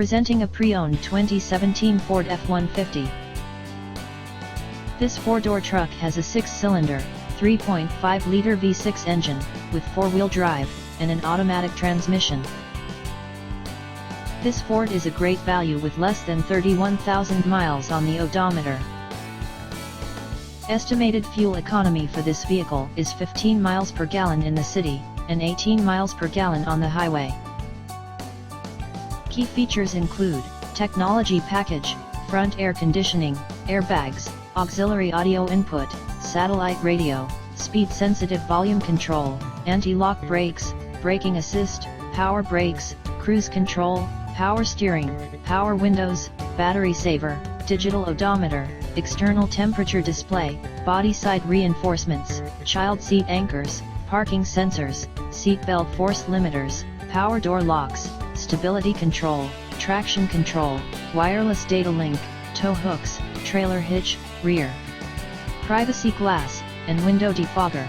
Presenting a pre-owned 2017 Ford F-150. This four-door truck has a six-cylinder, 3.5-liter V6 engine, with four-wheel drive, and an automatic transmission. This Ford is a great value with less than 31,000 miles on the odometer. Estimated fuel economy for this vehicle is 15 miles per gallon in the city, and 18 miles per gallon on the highway. Key features include technology package, front air conditioning, airbags, auxiliary audio input, satellite radio, speed-sensitive volume control, anti-lock brakes, braking assist, power brakes, cruise control, power steering, power windows, battery saver, digital odometer, external temperature display, body side reinforcements, child seat anchors, parking sensors, seat belt force limiters, power door locks, stability control, traction control, wireless data link, tow hooks, trailer hitch, rear privacy glass, and window defogger.